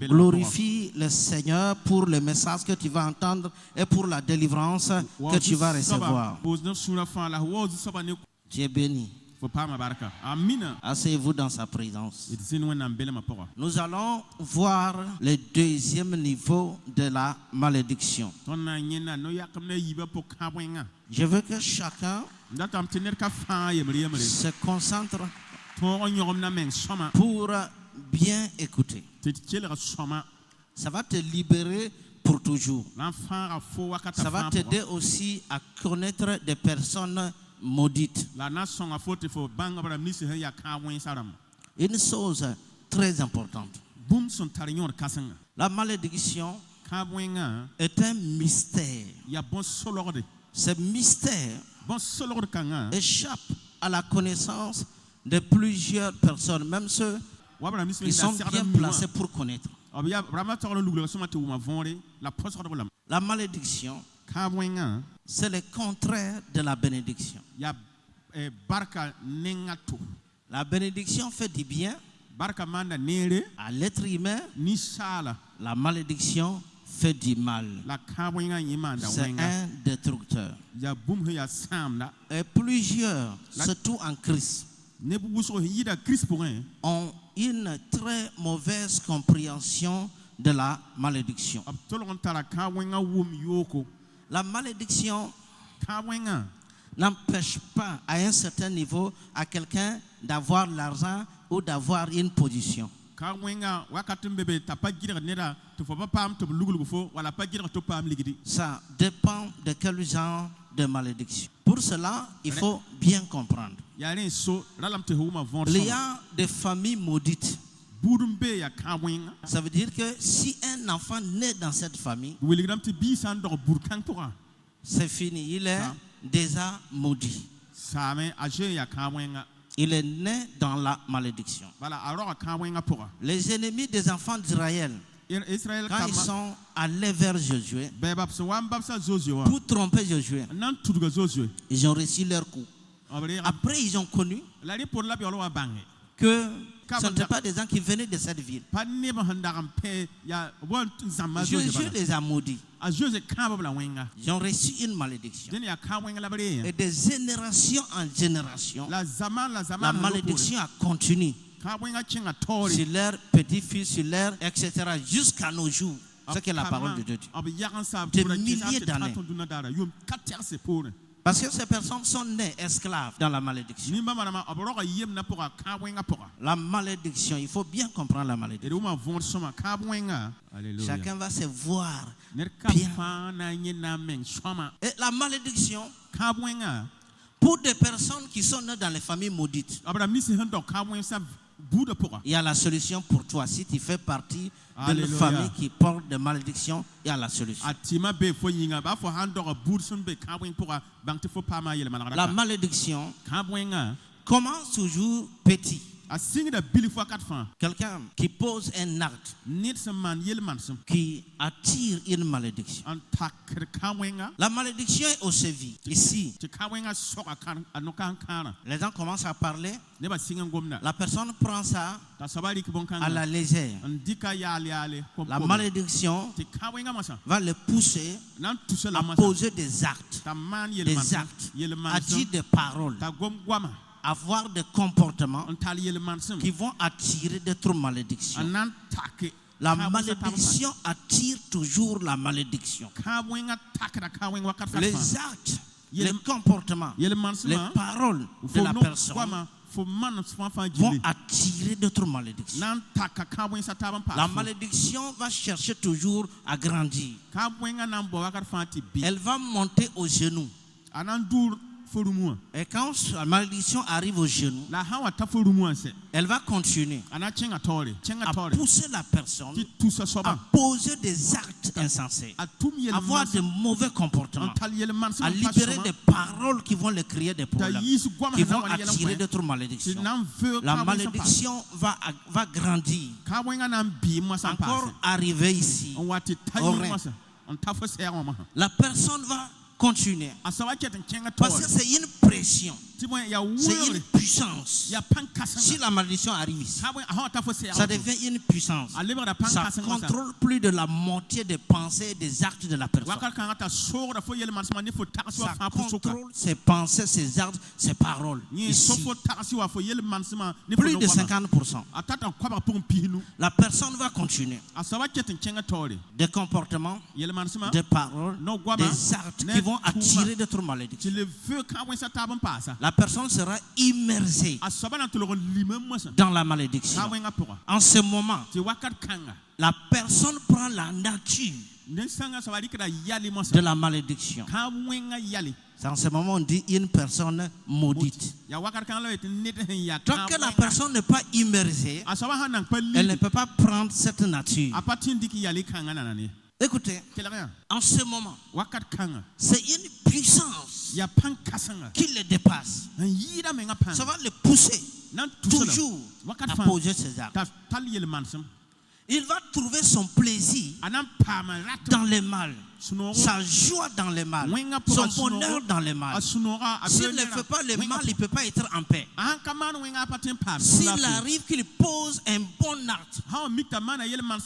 Glorifie le Seigneur pour le message que tu vas entendre et pour la délivrance que tu vas recevoir. Tu es béni. Asseyez-vous dans sa présence. Nous allons voir le deuxième niveau de la malédiction. Je veux que chacun se concentre pour bien écouter. Ça va te libérer pour toujours. Ça va t'aider aussi à connaître des personnes maudites. Une chose très importante. La malédiction est un mystère. Ce mystère échappe à la connaissance de plusieurs personnes, même ceux qui sont bien placés pour connaître. La malédiction, c'est le contraire de la bénédiction. La bénédiction fait du bien à l'être humain. La malédiction fait du mal. C'est un destructeur. Et plusieurs, surtout en Christ, ont une très mauvaise compréhension de la malédiction. La malédiction n'empêche pas à un certain niveau à quelqu'un d'avoir l'argent ou d'avoir une position. Ça dépend de quel genre de malédiction. Pour cela, il faut bien comprendre. Il y a des familles maudites. Ça veut dire que si un enfant naît dans cette famille, c'est fini, il est déjà maudit. Il est né dans la malédiction. Les ennemis des enfants d'Israël, quand ils sont allés vers Josué pour tromper Josué, ils ont reçu leur coup. Après, ils ont connu que ce n'étaient pas des gens qui venaient de cette ville. Josué les a maudits. Ils ont reçu une malédiction. Et de génération en génération, la malédiction a continué sur leurs petits-fils, sur leurs, etc. jusqu'à nos jours. C'est que la parole de Dieu dit. Des milliers d'années. Parce que ces personnes sont nées esclaves dans la malédiction. La malédiction, il faut bien comprendre la malédiction. Chacun va se voir bien. Et la malédiction, pour des personnes qui sont nées dans les familles maudites, il y a la solution pour toi. Si tu fais partie d'une famille qui porte des malédictions, il y a la solution. La malédiction commence toujours petit. Quelqu'un qui pose un acte qui attire une malédiction. La malédiction est au sévi. Ici, les gens commencent à parler. La personne prend ça à la légère. La malédiction va le pousser à poser des actes, à dire des paroles, avoir des comportements qui vont attirer d'autres malédictions. La malédiction attire toujours la malédiction. Les actes, les comportements, les paroles de la personne vont attirer d'autres malédictions. La malédiction va chercher toujours à grandir. Elle va monter aux genoux. Et quand la malédiction arrive aux genoux, elle va continuer à pousser la personne à poser des actes insensés, à avoir de mauvais comportements, à libérer des paroles qui vont le créer des problèmes, qui vont attirer d'autres malédictions. La malédiction va grandir. Encore arriver ici, la personne va continuer. Parce que c'est une pression. C'est une puissance. Si la malédiction arrive ici, ça devient une puissance. Ça contrôle plus de la moitié des pensées et des actes de la personne. Ça contrôle ses pensées, ses actes, ses paroles. Ici. Plus de 50%. La personne va continuer. Des comportements, des paroles, des actes qui vont attirer d'autres malédictions. La personne sera immersée dans la malédiction. En ce moment, la personne prend la nature de la malédiction. C'est en ce moment on dit une personne maudite. Tant que la personne n'est pas immersée, elle ne peut pas prendre cette nature. Écoutez, en ce moment, c'est une puissance qui le dépasse. Ça va le pousser toujours à poser ses actes. Il va trouver son plaisir dans le mal, sa joie dans le mal, son bonheur dans le mal. S'il ne fait pas le mal, il ne peut pas être en paix. S'il arrive qu'il pose un bon acte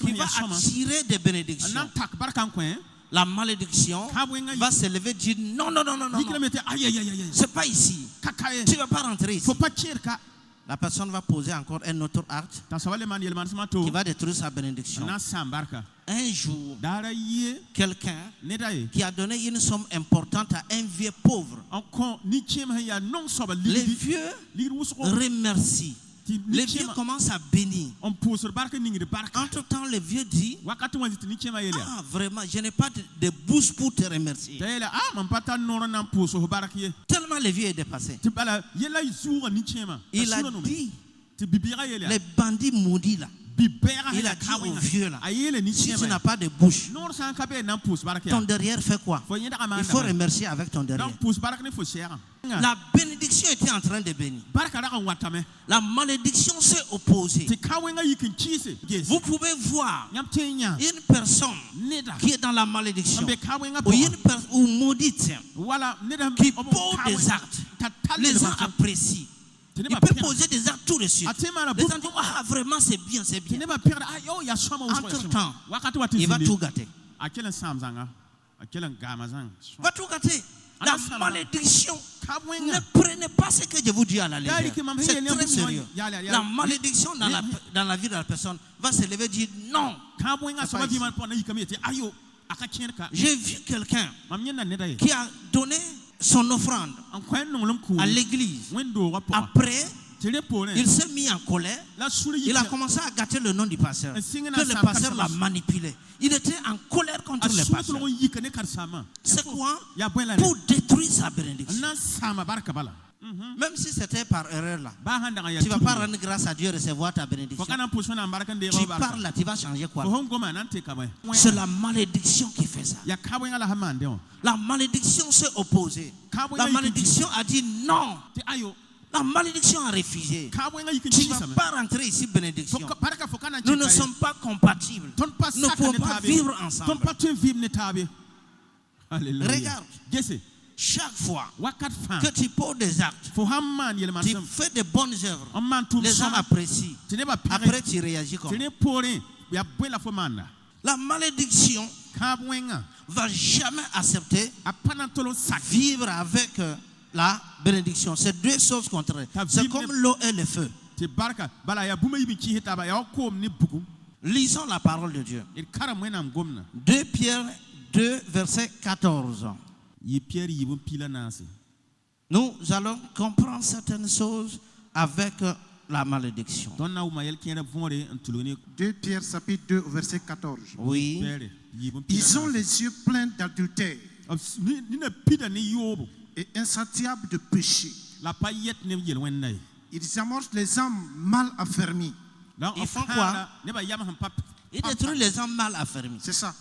qui va attirer des bénédictions, la malédiction va se lever et dire non, non, non, non, non, c'est pas ici. Tu ne vas pas rentrer ici. La personne va poser encore un autre acte qui va détruire sa bénédiction. Un jour, quelqu'un qui a donné une somme importante à un vieux pauvre, les vieux remercient. Les vieux commencent à bénir. Entre temps, le vieux dit ah, vraiment, je n'ai pas de bouche pour te remercier. Tellement le vieux est dépassé. Il a dit les bandits maudits là. Il a dit au vieux là, si tu n'as pas de bouche, ton derrière fait quoi? Il faut remercier avec ton derrière. La bénédiction était en train de bénir. La malédiction s'est opposée. Vous pouvez voir une personne qui est dans la malédiction ou maudite qui pose des actes. Les gens apprécient. Il peut poser des actes tout de suite. Les gens disent ah vraiment c'est bien, c'est bien. Entre temps, il va tout gâter. Va tout gâter. La malédiction, ne prenez pas ce que je vous dis à la légère. C'est très sérieux. La malédiction dans la vie de la personne va se lever et dire non. J'ai vu quelqu'un qui a donné son offrande à l'église. Après, il s'est mis en colère. Il a commencé à gâter le nom du pasteur. Que le pasteur l'a manipulé. Il était en colère contre le pasteur. C'est quoi? Pour détruire sa bénédiction. Même si c'était par erreur là, tu ne vas pas rendre grâce à Dieu et recevoir ta bénédiction. Tu parles là, tu vas changer quoi? C'est la malédiction qui fait ça. La malédiction s'est opposée. La malédiction a dit non. La malédiction a refusé. Tu ne vas pas rentrer ici, bénédiction. Nous ne sommes pas compatibles. Nous ne pouvons pas vivre ensemble. Regarde. Chaque fois que tu poses des actes, tu fais de bonnes œuvres, les gens apprécient. Après, tu réagis comme la malédiction va jamais accepter vivre avec la bénédiction. C'est deux choses contraires. C'est comme l'eau et le feu. Lisons la parole de Dieu. 2 Pierre 2, verset 14. Nous allons comprendre certaines choses avec la malédiction. 2 Pierre chapitre 2 verset 14. Oui. Ils ont les yeux pleins d'adultère et insatiables de péché. Ils amorcent les âmes mal affermies. Ils font quoi? Ils détruisent les âmes mal affermies. C'est ça.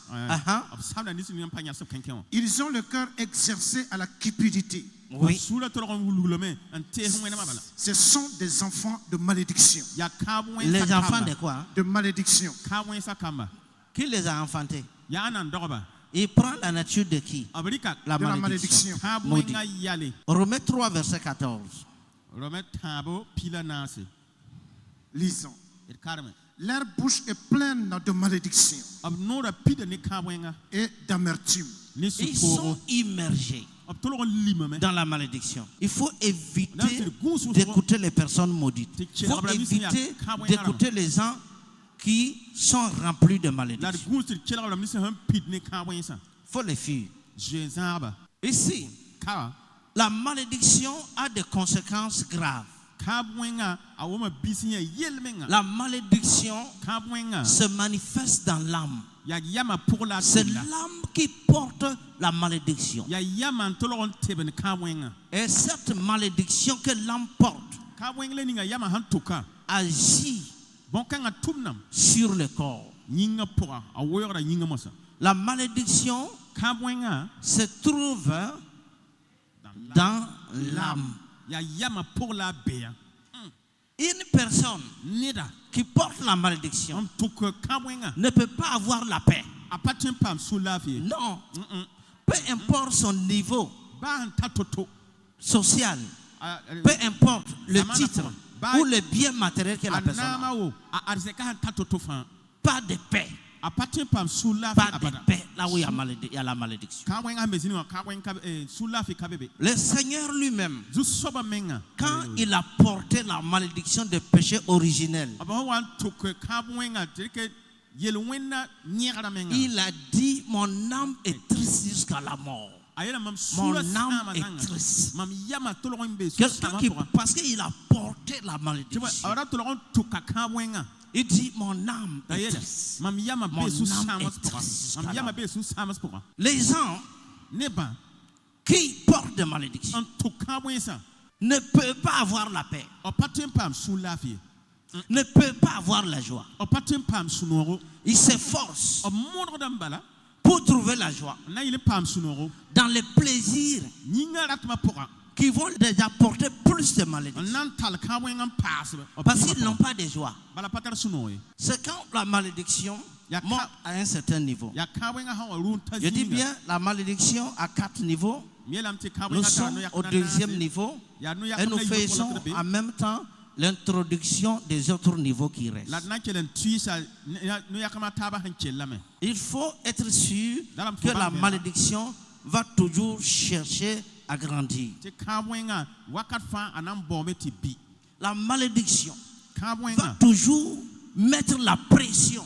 Ils ont le cœur exercé à la cupidité. Oui. Ce sont des enfants de malédiction. Les enfants de quoi? De malédiction. Qui les a enfantés? Il prend la nature de qui? La malédiction. Maudit. Romains 3, verset 14. Lisons. Leur bouche est pleine de malédiction et d'amertume. Ils sont immergés dans la malédiction. Il faut éviter d'écouter les personnes maudites. Il faut éviter d'écouter les gens qui sont remplis de malédiction. Il faut les fuir. Ici, la malédiction a des conséquences graves. La malédiction se manifeste dans l'âme. C'est l'âme qui porte la malédiction. Et cette malédiction que l'âme porte agit sur le corps. La malédiction se trouve dans l'âme. Une personne qui porte la malédiction ne peut pas avoir la paix. Non. Peu importe son niveau social, peu importe le titre ou le bien matériel que la personne a. Pas de paix. Pas de paix là où il y a la malédiction. Le Seigneur lui-même, quand il a porté la malédiction des péchés originels, il a dit: mon âme est triste jusqu'à la mort. Mon âme est triste. Parce qu'il a porté la malédiction. Il dit: mon âme est triste. Mon âme est triste. Les gens qui portent des malédictions ne peuvent pas avoir la paix. Ne peuvent pas avoir la joie. Ils s'efforcent pour trouver la joie dans les plaisirs qui vont déjà porter plus de malédiction. Parce qu'ils n'ont pas de joie. C'est quand la malédiction monte à un certain niveau. Je dis bien la malédiction à 4 niveaux. Nous sommes au 2e niveau et nous faisons en même temps l'introduction des autres niveaux qui restent. Il faut être sûr que la malédiction va toujours chercher à grandir. La malédiction va toujours mettre la pression.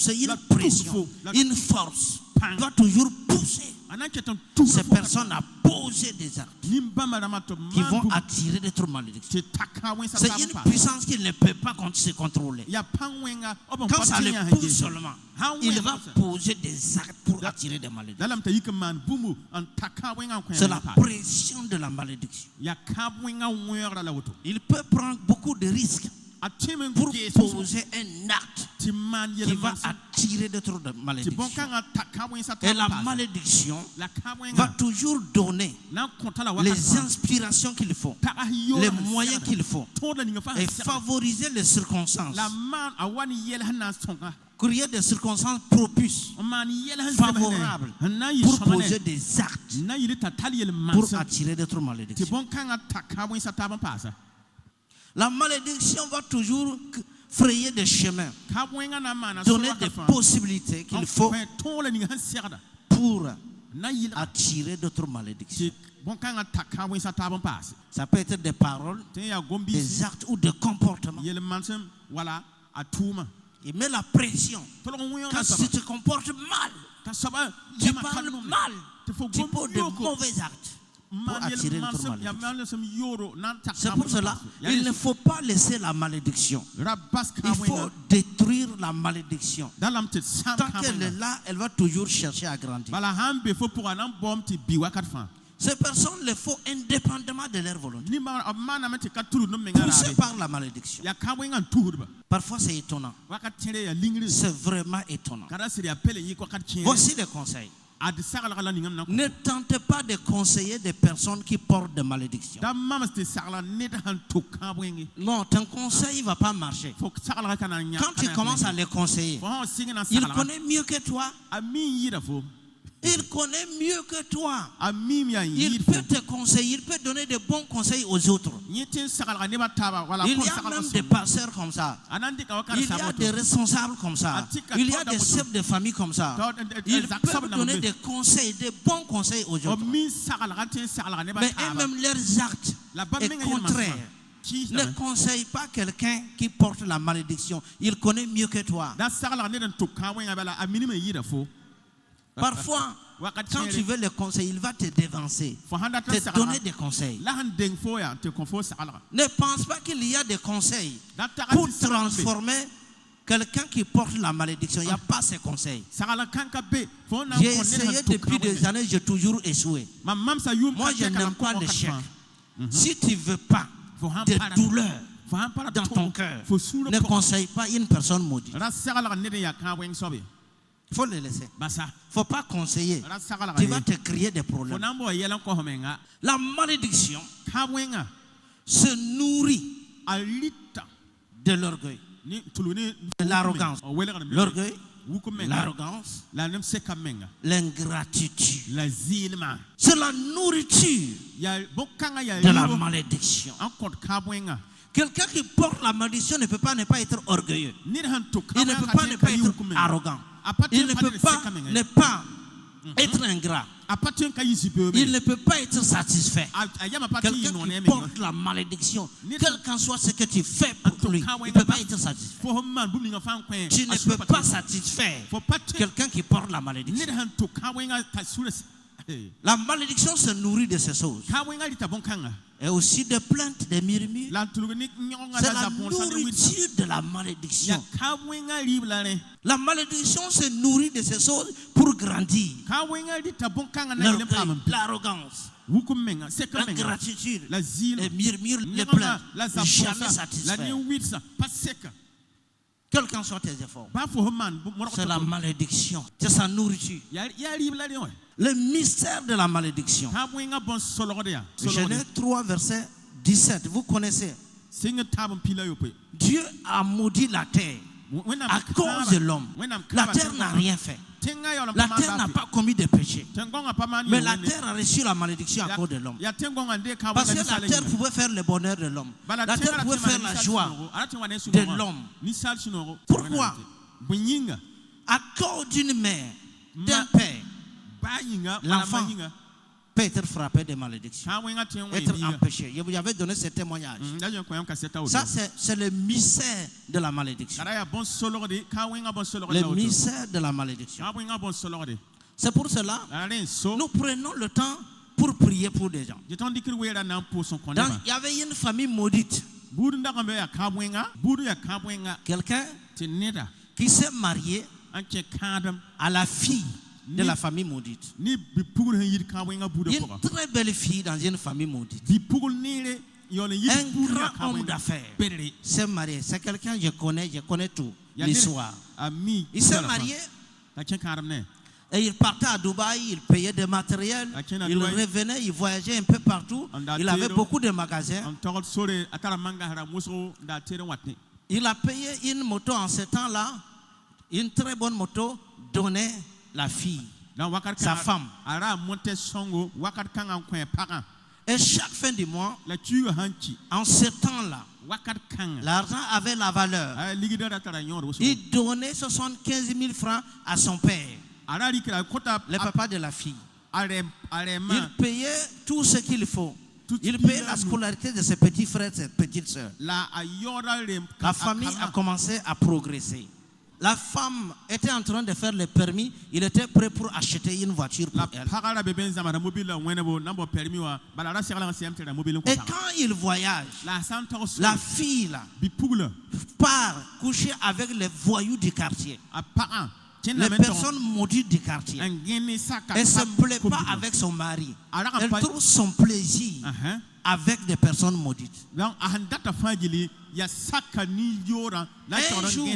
C'est une pression, une force va toujours pousser ces personnes à poser des actes qui vont attirer d'autres malédictions. C'est une puissance qui ne peut pas se contrôler. Quand ça le pousse seulement, il va poser des actes pour attirer des malédictions. C'est la pression de la malédiction. Il peut prendre beaucoup de risques pour poser un acte qui va attirer d'autres malédictions. Et la malédiction va toujours donner les inspirations qu'il faut, les moyens qu'il faut, et favoriser les circonstances. Créer des circonstances propices, favorables, pour poser des actes pour attirer d'autres malédictions. La malédiction va toujours frayer des chemins, donner des possibilités qu'il faut pour attirer d'autres malédictions. Ça peut être des paroles, des actes ou des comportements. Il met la pression. Quand tu te comportes mal, tu parles mal, tu poses de mauvais actes pour attirer d'autres malédictions. C'est pour cela il ne faut pas laisser la malédiction. Il faut détruire la malédiction. Tant qu'elle est là, elle va toujours chercher à grandir. Ces personnes le font indépendamment de leur volonté, poussées par la malédiction. Parfois c'est étonnant. C'est vraiment étonnant. Voici les conseils. Ne tentez pas de conseiller des personnes qui portent des malédictions. Non, ton conseil ne va pas marcher. Quand tu commences à les conseiller, il connaît mieux que toi. Il connaît mieux que toi. Il peut te conseiller, il peut donner de bons conseils aux autres. Il y a même des pasteurs comme ça. Il y a des responsables comme ça. Il y a des chefs de famille comme ça. Ils peuvent donner des conseils, des bons conseils aux autres. Mais eux-mêmes leurs actes est contraire. Ne conseille pas quelqu'un qui porte la malédiction. Il connaît mieux que toi. Parfois, quand tu veux le conseil, il va te dévancer, te donner des conseils. Ne pense pas qu'il y a des conseils pour transformer quelqu'un qui porte la malédiction. Il n'y a pas ces conseils. J'ai essayé depuis des années, j'ai toujours échoué. Moi, je n'aime pas l'échec. Si tu ne veux pas de douleur dans ton cœur, ne conseille pas une personne maudite. Il faut le laisser. Il ne faut pas conseiller. Tu vas te créer des problèmes. La malédiction se nourrit de l'orgueil, de l'arrogance. L'orgueil, l'arrogance, l'ingratitude. C'est la nourriture de la malédiction. Quelqu'un qui porte la malédiction ne peut pas ne pas être orgueilleux. Il ne peut pas ne pas être arrogant. Il ne peut pas ne pas être ingrat. Il ne peut pas être satisfait. Quelqu'un qui porte la malédiction, quel qu'en soit ce que tu fais pour lui, il ne peut pas être satisfait. Tu ne peux pas satisfaire quelqu'un qui porte la malédiction. La malédiction se nourrit de ces choses. Et aussi de plaintes, des murmures. C'est la nourriture de la malédiction. La malédiction se nourrit de ces choses pour grandir. L'arrogance, l'ingratitude, les murmures, les plaintes, jamais satisfaits. Quels qu'en soient tes efforts, c'est la malédiction, c'est sa nourriture. Le mystère de la malédiction. Genèse 3, verset 17. Vous connaissez. Dieu a maudit la terre à cause de l'homme. La terre n'a rien fait. La terre n'a pas commis de péché. Mais la terre a reçu la malédiction à cause de l'homme. Parce que la terre pouvait faire le bonheur de l'homme. La terre pouvait faire la joie de l'homme. Pourquoi? À cause d'une mère, d'un père, l'enfant peut être frappé de malédiction, être empêché. Je vous avais donné ce témoignage. Ça, c'est le mystère de la malédiction. Le mystère de la malédiction. C'est pour cela que nous prenons le temps pour prier pour des gens. Il y avait une famille maudite. Quelqu'un qui s'est marié à la fille de la famille maudite. Une très belle fille dans une famille maudite. Un grand homme d'affaires s'est marié. C'est quelqu'un que je connais tout l'histoire. Il s'est marié et il partait à Dubaï, il payait des matériels, il revenait, il voyageait un peu partout. Il avait beaucoup de magasins. Il a payé une moto en ce temps-là, une très bonne moto, donnait la fille, sa femme. Et chaque fin du mois, en ce temps-là, l'argent avait la valeur. Il donnait 75 000 francs à son père, le papa de la fille. Il payait tout ce qu'il faut. Il payait la scolarité de ses petits frères et ses petites sœurs. La famille a commencé à progresser. La femme était en train de faire le permis. Il était prêt pour acheter une voiture pour elle. Et quand il voyage, la fille là part coucher avec les voyous du quartier, les personnes maudites du quartier. Elle ne se plaît pas avec son mari. Elle trouve son plaisir avec des personnes maudites. Un jour,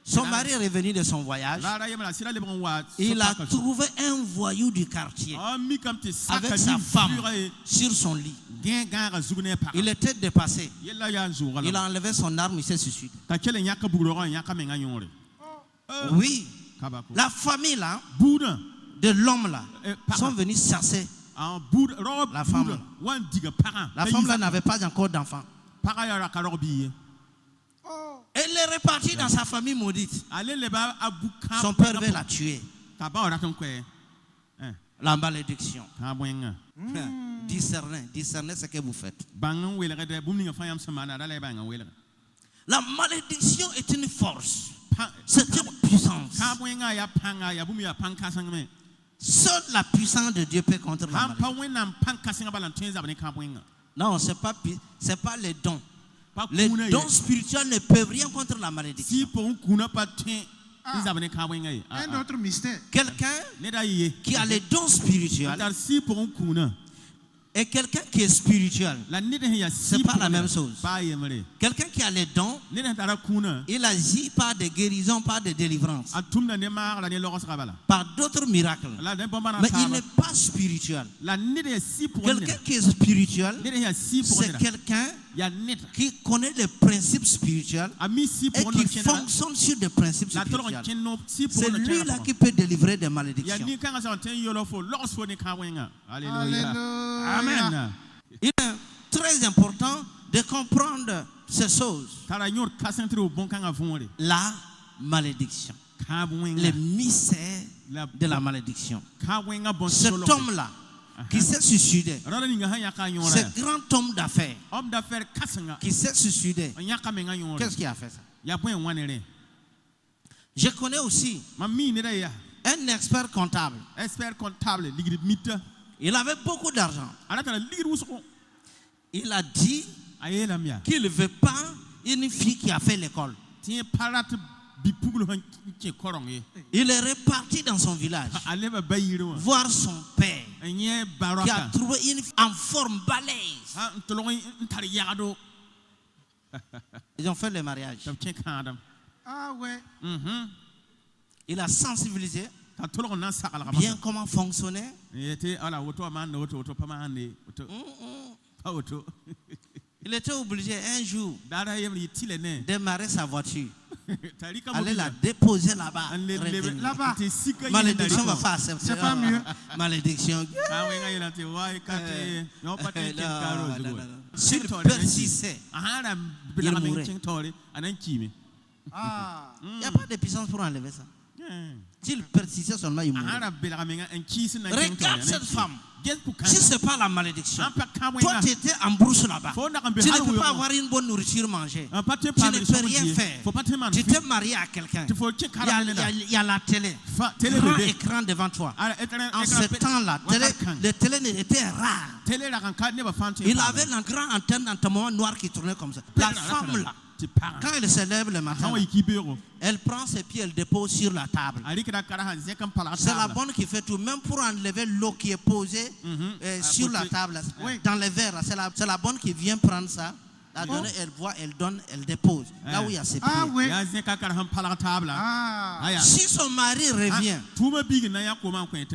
Son mari est revenu de son voyage. Il a trouvé un voyou du quartier avec sa femme sur son lit. Il était dépassé. Il a enlevé son arme, il s'est suicidé. Oui. La famille là, de l'homme là, sont venus chasser la femme là. La femme là n'avait pas encore d'enfant. Elle est repartie dans sa famille maudite. Son père veut la tuer. La malédiction. Discernez ce que vous faites. La malédiction est une force. C'est une puissance. Seule la puissance de Dieu peut contre la malédiction. Non, ce n'est pas les dons. Les dons spirituels ne peuvent rien contre la malédiction. Un autre mystère. Quelqu'un qui a les dons spirituels et quelqu'un qui est spirituel, ce n'est pas la même chose. Quelqu'un qui a les dons, il agit par des guérisons, par des délivrances, par d'autres miracles. Mais il n'est pas spirituel. Quelqu'un qui est spirituel, c'est quelqu'un qui connaît les principes spirituels et qui fonctionne sur des principes spirituels. C'est lui-là qui peut délivrer des malédictions. Alléluia. Amen. Il est très important de comprendre ces choses. La malédiction. Les mystères de la malédiction. Cet homme-là qui s'est suicidé, ce grand homme d'affaires qui s'est suicidé, qu'est-ce qui a fait ça? Je connais aussi un expert comptable. Il avait beaucoup d'argent. Il a dit qu'il ne veut pas une fille qui a fait l'école. Il est reparti dans son village voir son père qui a trouvé une fille en forme balèze. Ils ont fait le mariage. Ah ouais. Il a sensibilisé bien comment fonctionner. Il était obligé un jour de démarrer sa voiture, aller la déposer là-bas. Là-bas. Malédiction ne va pas accepter. C'est pas mieux. Malédiction. S'il persistait, il mourrait. Il n'y a pas de puissance pour enlever ça. S'il persistait seulement, il mourrait. Regarde cette femme. Si ce n'est pas la malédiction, toi tu étais en brousse là-bas. Tu ne peux pas avoir une bonne nourriture manger. Tu ne peux rien faire. Tu t'es marié à quelqu'un. Il y a la télé. Grand écran devant toi. En ce temps-là, la télé était rare. Il avait une grande antenne dans ton moment noir qui tournait comme ça. La femme là, quand elle se lève le matin, elle prend ses pieds, elle dépose sur la table. C'est la bonne qui fait tout, même pour enlever l'eau qui est posée sur la table, dans les verres. C'est la bonne qui vient prendre ça, la donner, elle voit, elle donne, elle dépose. Là où il y a ses pieds. Ah oui. Si son mari revient,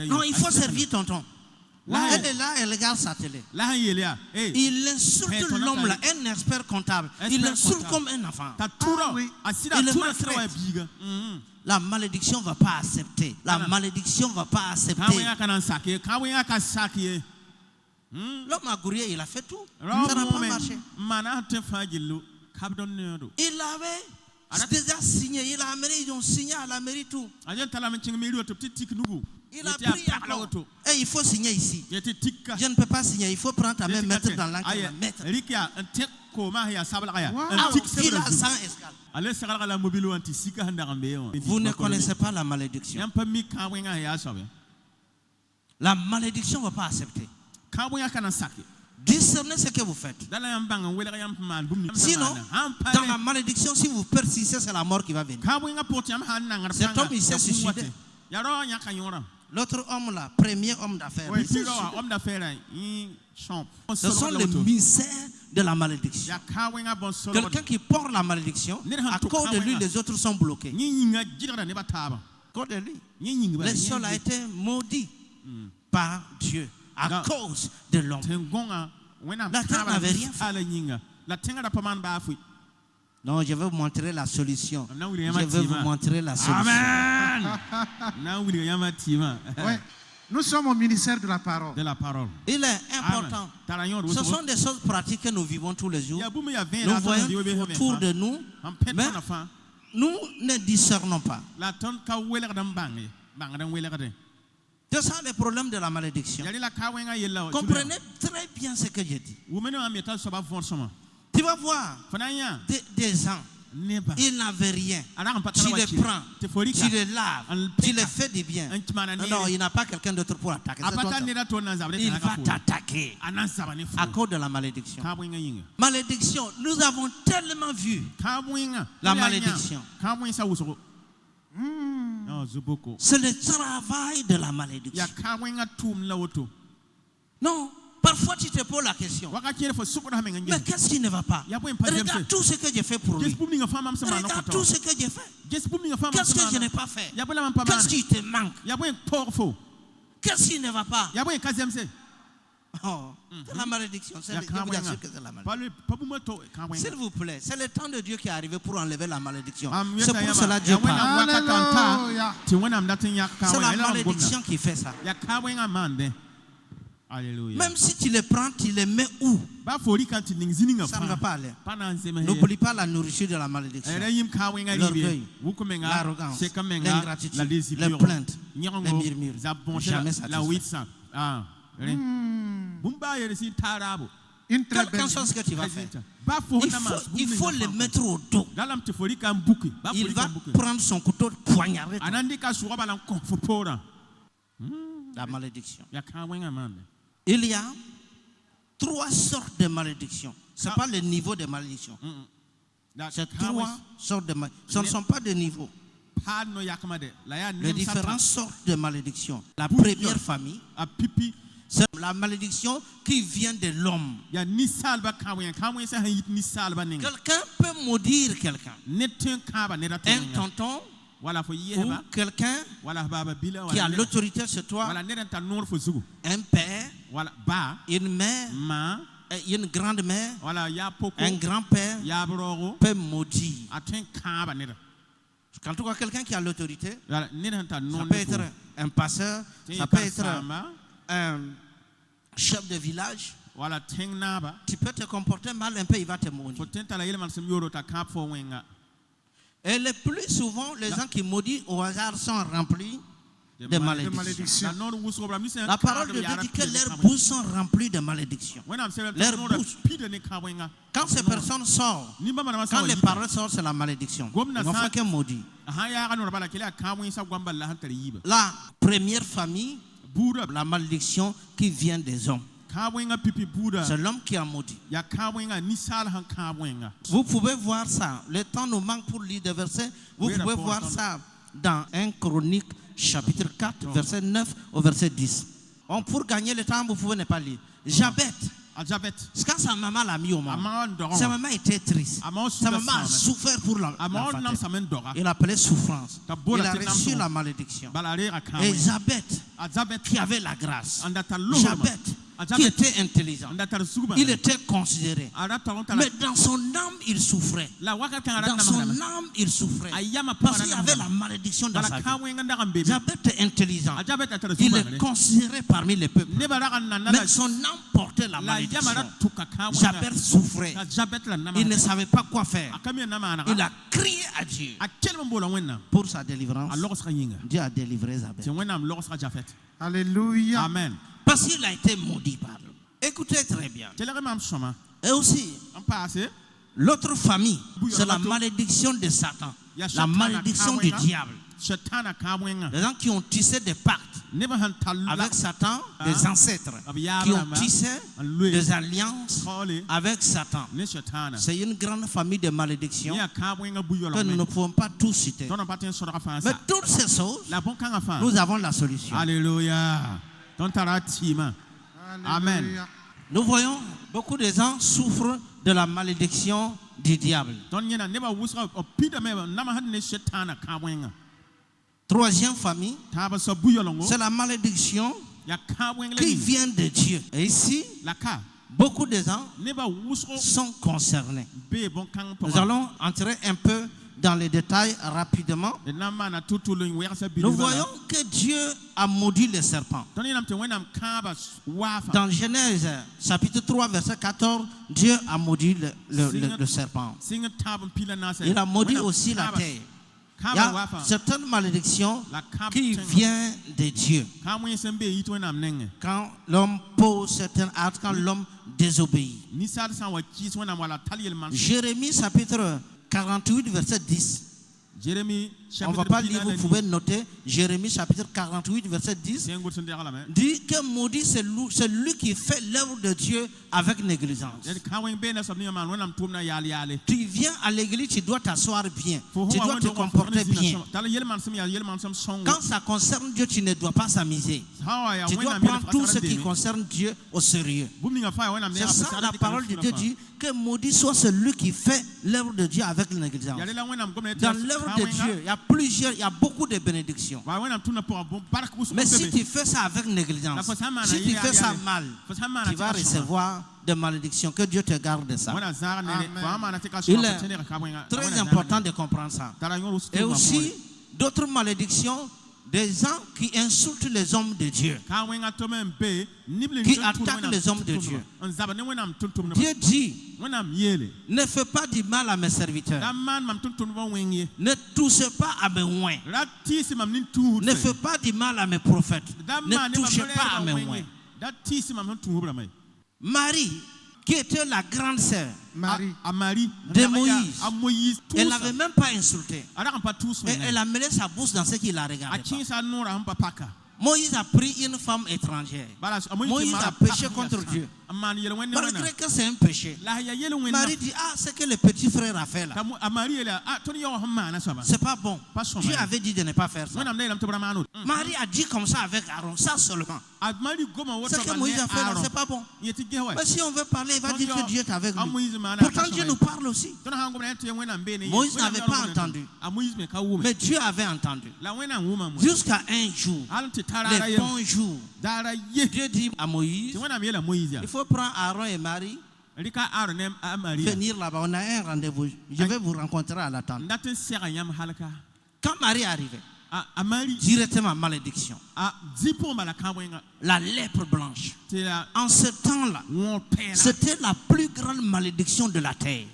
non, il faut servir tonton. Elle est là, elle regarde sa télé. Il insulte l'homme là, un expert comptable. Il l'insulte comme un enfant. Il le maltraite. La malédiction ne va pas accepter. La malédiction ne va pas accepter. L'homme a gouré, il a fait tout. Ça n'a pas marché. Il avait déjà signé. Ils ont signé à la mairie tout. Il a pris encore. Et il faut signer ici. Je ne peux pas signer. Il faut prendre ta main, mettre dans l'encre et mettre. Il a 100 escales. Vous ne connaissez pas la malédiction. La malédiction ne va pas accepter. Discernez ce que vous faites. Sinon, dans la malédiction, si vous persistez, c'est la mort qui va venir. Cet homme, il s'est suicidé. L'autre homme là, premier homme d'affaires. Oui, ce sont les mystères de la malédiction. Quelqu'un qui porte la malédiction, à cause de lui, les autres sont bloqués. À cause de lui, le sol a été maudit par Dieu à cause de l'homme. La terre n'avait rien fait. Non, je vais vous montrer la solution. Je vais vous montrer la solution. Amen. Ouais. Nous sommes au ministère de la parole. Il est important. Ce sont des choses pratiques que nous vivons tous les jours. Nous voyons autour de nous, mais nous ne discernons pas. C'est ça le problème de la malédiction. Comprenez très bien ce que je dis. Tu vas voir des gens, ils n'avaient rien. Tu les prends, tu les laves, tu les fais du bien. Non, il n'a pas quelqu'un d'autre pour attaquer. Il va t'attaquer à cause de la malédiction. Malédiction, nous avons tellement vu la malédiction. C'est le travail de la malédiction. Non. Parfois tu te poses la question. Mais qu'est-ce qui ne va pas? Regarde tout ce que j'ai fait pour lui. Regarde tout ce que j'ai fait. Qu'est-ce que je n'ai pas fait? Qu'est-ce qui te manque? Qu'est-ce qui ne va pas? Oh, c'est la malédiction. Je vous assure que c'est la malédiction. S'il vous plaît, c'est le temps de Dieu qui est arrivé pour enlever la malédiction. C'est pour cela que Dieu parle. C'est la malédiction qui fait ça. Alléluia. Même si tu les prends, tu les mets où? Ça ne va pas aller. N'oublie pas la nourriture de la malédiction. L'orgueil, l'arrogance, l'ingratitude, les plaintes, les murmures. Jamais satisfait. Quelque chose que tu vas faire, il faut le mettre au dos. Il va prendre son couteau, poignarder la malédiction. Il y a 3 sortes de malédictions. Ce n'est pas le niveau de malédiction. C'est 3 sortes de malédictions. Ce ne sont pas des niveaux. Les différentes sortes de malédictions. La première famille, c'est la malédiction qui vient de l'homme. Quelqu'un peut maudire quelqu'un. Un tonton ou quelqu'un qui a l'autorité sur toi, un père, une mère, une grand-mère, un grand-père peut maudire. Quand tu vois quelqu'un qui a l'autorité, ça peut être un pasteur, ça peut être un chef de village. Tu peux te comporter mal un peu, il va te maudire. Et le plus souvent, les gens qui maudissent au hasard sont remplis de malédictions. La parole de Dieu dit que leurs bouches sont remplies de malédictions. Leurs bouches. Quand ces personnes sortent, quand les paroles sortent, c'est la malédiction. Ils ne font que maudire. La première famille, la malédiction qui vient des hommes. C'est l'homme qui a maudit. Vous pouvez voir ça. Le temps nous manque pour lire des versets. Vous pouvez voir ça dans 1 Chronique chapitre 4, verset 9 au verset 10. Pour gagner le temps, vous pouvez ne pas lire. Jabet. Quand sa maman l'a mis au monde, sa maman était triste. Sa maman a souffert pour la il appelait souffrance. Il a reçu la malédiction. Et Jabet, qui avait la grâce. Jabet, qui était intelligent. Il était considéré. Mais dans son âme, il souffrait. Dans son âme, il souffrait. Parce qu'il y avait la malédiction dans sa vie. Jabet était intelligent. Il est considéré parmi les peuples. Mais son âme portait la malédiction. Jabet souffrait. Il ne savait pas quoi faire. Il a crié à Dieu pour sa délivrance. Dieu a délivré Jabet. Alléluia. Amen. Parce qu'il a été maudit par lui. Écoutez très bien. Et aussi, l'autre famille, c'est la malédiction de Satan. La malédiction du diable. Les gens qui ont tissé des pactes avec Satan, des ancêtres, qui ont tissé des alliances avec Satan. C'est une grande famille de malédictions que nous ne pouvons pas tous citer. Mais toutes ces choses, nous avons la solution. Alléluia. Amen. Nous voyons beaucoup de gens souffrent de la malédiction du diable. Troisième famille, c'est la malédiction qui vient de Dieu. Et ici, beaucoup de gens sont concernés. Nous allons entrer un peu dans les détails rapidement. Nous voyons que Dieu a maudit les serpents. Dans Genèse chapitre 3 verset 14, Dieu a maudit le serpent. Il a maudit aussi la terre. Il y a certaines malédictions qui viennent de Dieu. Quand l'homme pose certains actes, quand l'homme désobéit. Jérémie chapitre 48 verset 10. On ne va pas lire, vous pouvez noter. Jérémie chapitre 48 verset 10 dit que maudit c'est lui qui fait l'œuvre de Dieu avec négligence. Tu viens à l'église, tu dois t'asseoir bien, tu dois te comporter bien. Quand ça concerne Dieu, tu ne dois pas s'amuser. Tu dois prendre tout ce qui concerne Dieu au sérieux. C'est ça la parole de Dieu dit, que maudit soit celui qui fait l'œuvre de Dieu avec négligence. Dans l'œuvre de Dieu, il y a beaucoup de bénédictions. Mais si tu fais ça avec négligence, si tu fais ça mal, tu vas recevoir des malédictions. Que Dieu te garde de ça. Il est très important de comprendre ça. Et aussi, d'autres malédictions, des gens qui insultent les hommes de Dieu, qui attaquent les hommes de Dieu. Dieu dit, ne fais pas du mal à mes serviteurs, ne touchez pas à mes oins, ne fais pas du mal à mes prophètes, ne touchez pas à mes oins. Marie, qui était la grande sœur de Moïse, elle n'avait même pas insulté. Et elle a mêlé sa bouche dans ce qu'il a regardé. Moïse a pris une femme étrangère. Moïse a péché contre Dieu. Malgré que c'est un péché, Marie dit, ce que le petit frère a fait là, c'est pas bon. Dieu avait dit de ne pas faire ça. Marie a dit comme ça avec Aaron, ça seulement. Ce que Moïse a fait là, c'est pas bon. Mais si on veut parler, il va dire que Dieu est avec lui. Pourtant Dieu nous parle aussi. Moïse n'avait pas entendu, mais Dieu avait entendu. Jusqu'à un jour, les bons jours, Dieu dit à Moïse, il faut prendre Aaron et Marie, venir là-bas. On a un rendez-vous. Je vais vous rencontrer à la tente. Quand Marie arrivait, directement malédiction. La lèpre blanche. En ce temps-là, c'était la plus grande malédiction de la terre.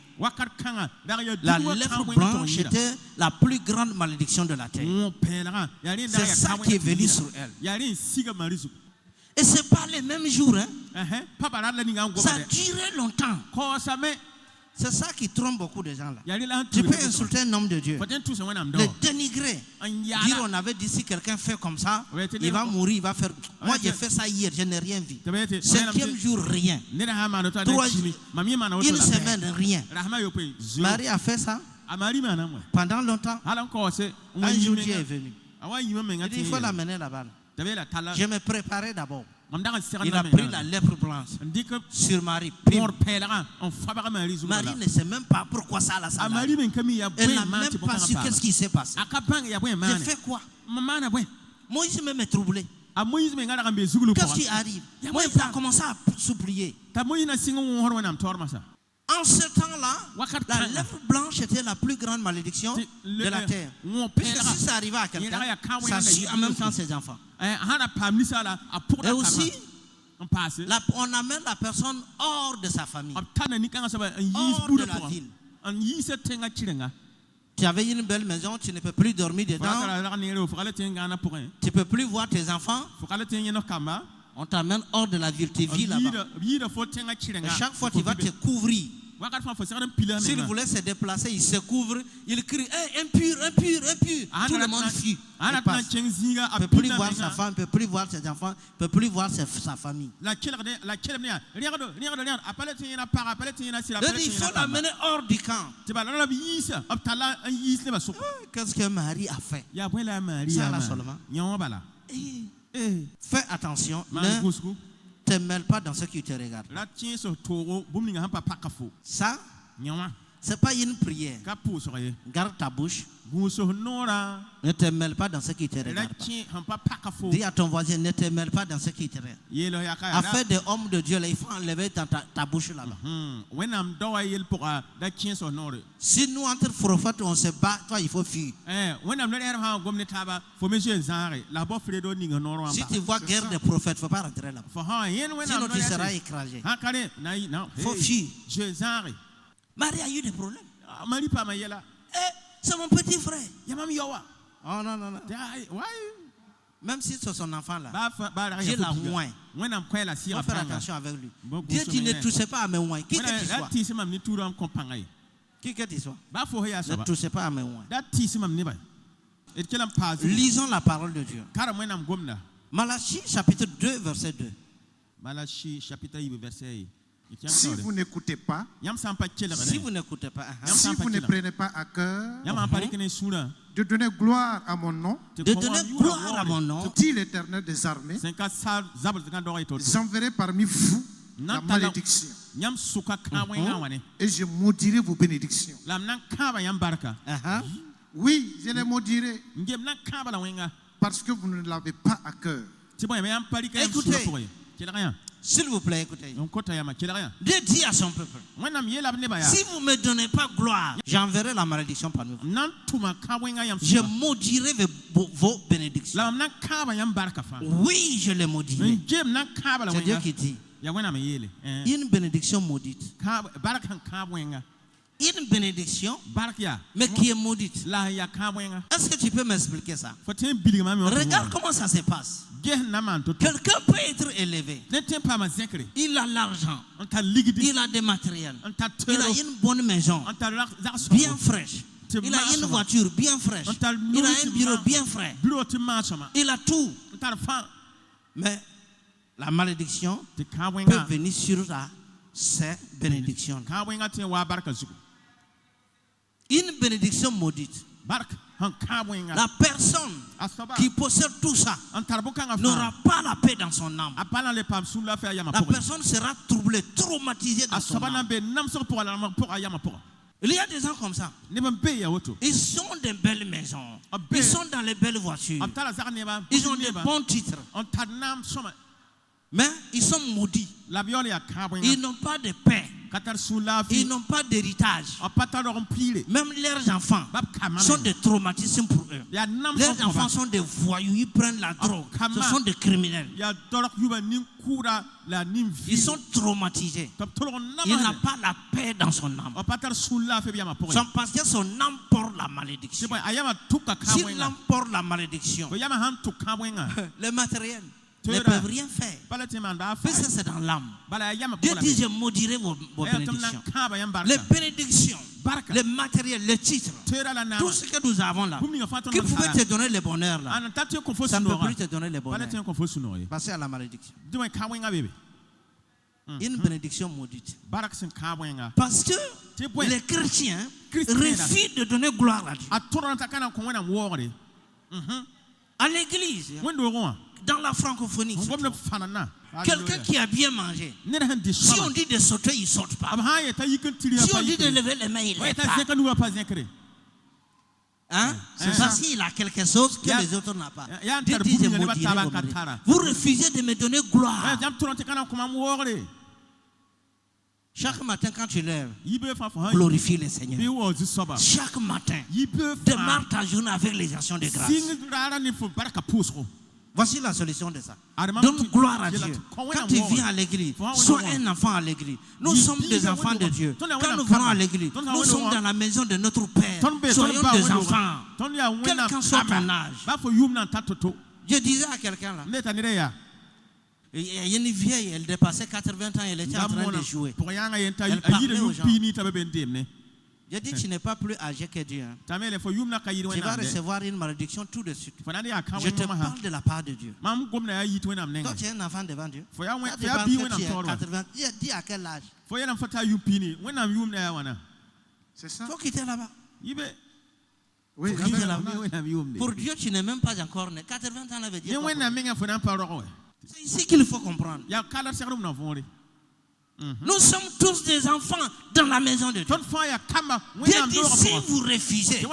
La lèpre blanche était la plus grande malédiction de la terre. C'est ça qui est venu sur elle. Et ce n'est pas les mêmes jours. Ça a duré longtemps. C'est ça qui trompe beaucoup de gens là. Tu peux insulter un homme de Dieu, le dénigrer, dire on avait dit si quelqu'un fait comme ça, il va mourir, il va faire. Moi j'ai fait ça hier, je n'ai rien vu. 5e jour, rien. 3 jours, une semaine, rien. Marie a fait ça pendant longtemps. Un jour Dieu est venu. Il dit il faut l'amener là-bas. Je me préparais d'abord. Il a pris la lèpre blanche sur Marie. Marie ne sait même pas pourquoi ça l'a salé. Elle n'a même pas su qu'est-ce qui s'est passé. J'ai fait quoi? Moïse même est troublé. Qu'est-ce qui arrive? Moïse a commencé à supplier. En ce temps-là, la lèpre blanche était la plus grande malédiction de la terre. Puisque si ça arrivait à quelqu'un, ça suit en même temps ses enfants. Et aussi, on amène la personne hors de sa famille, hors de la ville. Tu avais une belle maison, tu ne peux plus dormir dedans. Tu ne peux plus voir tes enfants. On t'amène hors de la ville, tu vis là-bas. Et chaque fois, tu vas te couvrir. S'il voulait se déplacer, il se couvre, il crie hey, impur, impur, impur. Tout le monde fuit. Il ne peut plus voir sa femme, il ne peut plus voir ses enfants, il ne peut plus voir sa famille. Il faut l'amener hors du camp. Qu'est-ce que Marie a fait? Ça là seulement. Fais attention, te mêle pas dans ce qui te regarde. Ça, c'est pas une prière. Garde ta bouche. Ne te mêle pas dans ce qui te regarde pas. Dis à ton voisin, ne te mêle pas dans ce qui te regarde. Affaire des hommes de Dieu, là, il faut enlever ta bouche là-bas. Si nous, entre prophètes, on se bat, toi, il faut fuir. Si tu vois guerre des prophètes, il ne faut pas rentrer là-bas. Sinon, tu seras écrasé. Il faut fuir. Marie a eu des problèmes. C'est mon petit frère. Oh non, non, non. Même si c'est son enfant là, Dieu l'a oint. Il faut faire attention avec lui. Dieu, tu ne touches pas à mes oints. Qui que tu sois. Qui que tu sois. Ne touchez pas à mes oints. Lisons la parole de Dieu. Malachie chapitre 2 verset 2. Malachie chapitre 2 verset 2. Si vous n'écoutez pas, si vous n'écoutez pas, si vous ne prenez pas à cœur de donner gloire à mon nom, dit l'Éternel des armées, j'enverrai parmi vous la malédiction. Et je maudirai vos bénédictions. Oui, je les maudirai parce que vous ne l'avez pas à cœur. Écoutez. S'il vous plaît, écoutez. Dieu dit à son peuple, si vous ne me donnez pas gloire, j'enverrai la malédiction parmi vous. Je maudirai vos bénédictions. Oui, je les maudirai. C'est Dieu qui dit. Une bénédiction maudite. Une bénédiction, mais qui est maudite. Est-ce que tu peux m'expliquer ça? Regarde comment ça se passe. Quelqu'un peut être élevé. Il a l'argent. Il a des matériels. Il a une bonne maison, bien fraîche. Il a une voiture bien fraîche. Il a un bureau bien frais. Il a tout. Mais la malédiction peut venir sur ces bénédictions. Une bénédiction maudite. La personne qui possède tout ça n'aura pas la paix dans son âme. La personne sera troublée, traumatisée dans son âme. Il y a des gens comme ça. Ils sont des belles maisons. Ils sont dans les belles voitures. Ils ont des bons titres. Mais ils sont maudits. Ils n'ont pas de paix. Ils n'ont pas d'héritage. Même leurs enfants sont des traumatismes pour eux. Leurs enfants sont des voyous. Ils prennent la drogue. Ce sont des criminels. Ils sont traumatisés. Il n'a pas la paix dans son âme. Parce que son âme porte la malédiction. Si l'âme porte la malédiction, le matériel ne peuvent rien faire. Parce que c'est dans l'âme. Dieu dit, je maudirai vos bénédictions. Les bénédictions, le matériel, le titre, tout ce que nous avons là, qui pouvait te donner le bonheur là, ça ne peut plus te donner le bonheur. Passez à la malédiction. Une bénédiction maudite. Parce que les chrétiens refusent de donner gloire à Dieu. À l'église, dans la francophonie, quelqu'un qui a bien mangé, si on dit de sauter, il ne saute pas. Si on dit de lever les mains, il ne lève pas. Hein? C'est parce qu'il a quelque chose que les autres n'ont pas. Vous refusez de me donner gloire. Chaque matin quand tu lèves, glorifie le Seigneur. Chaque matin, démarre ta journée avec les actions de grâce. Voici la solution de ça. Donne gloire à Dieu. Quand tu viens à l'église, sois un enfant à l'église. Nous sommes des enfants de Dieu. Quand nous venons à l'église, nous sommes dans la maison de notre Père. Soyons des enfants. Quel qu'en soit ton âge. Je disais à quelqu'un là, il y a une vieille, elle dépassait 80 ans, elle était en train de jouer. Elle parlait aux gens. J'ai dit, tu n'es pas plus âgé que Dieu. Tu vas recevoir une malédiction tout de suite. Je te parle de la part de Dieu. Toi, tu es un enfant devant Dieu. Quand tu penses que tu es 80, dis à quel âge? C'est ça. Il faut quitter là-bas. Oui, Pour Dieu, tu n'es même pas encore né. 80 ans, ça veut dire quoi? C'est ici qu'il faut comprendre. Nous sommes tous des enfants dans la maison de Dieu. Dieu dit, si vous refusez de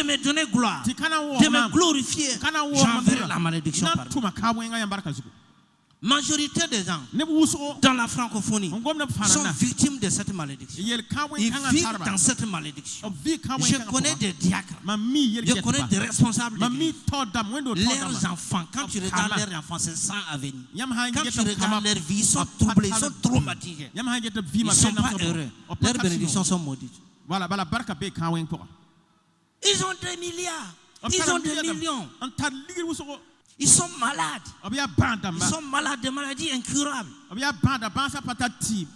me donner gloire, de me glorifier, j'enverrai la malédiction par vous. Majorité des gens dans la francophonie sont victimes de cette malédiction. Ils vivent dans cette malédiction. Je connais des diacres, je connais des responsables d'église. Leurs enfants, quand tu regardes leurs enfants, c'est sans avenir. Quand tu regardes leur vie, ils sont troublés, ils sont traumatisés. Ils ne sont pas heureux. Leurs bénédictions sont maudites. Ils ont des milliards, ils ont des millions. Ils sont malades. Ils sont malades de maladies incurables. Ils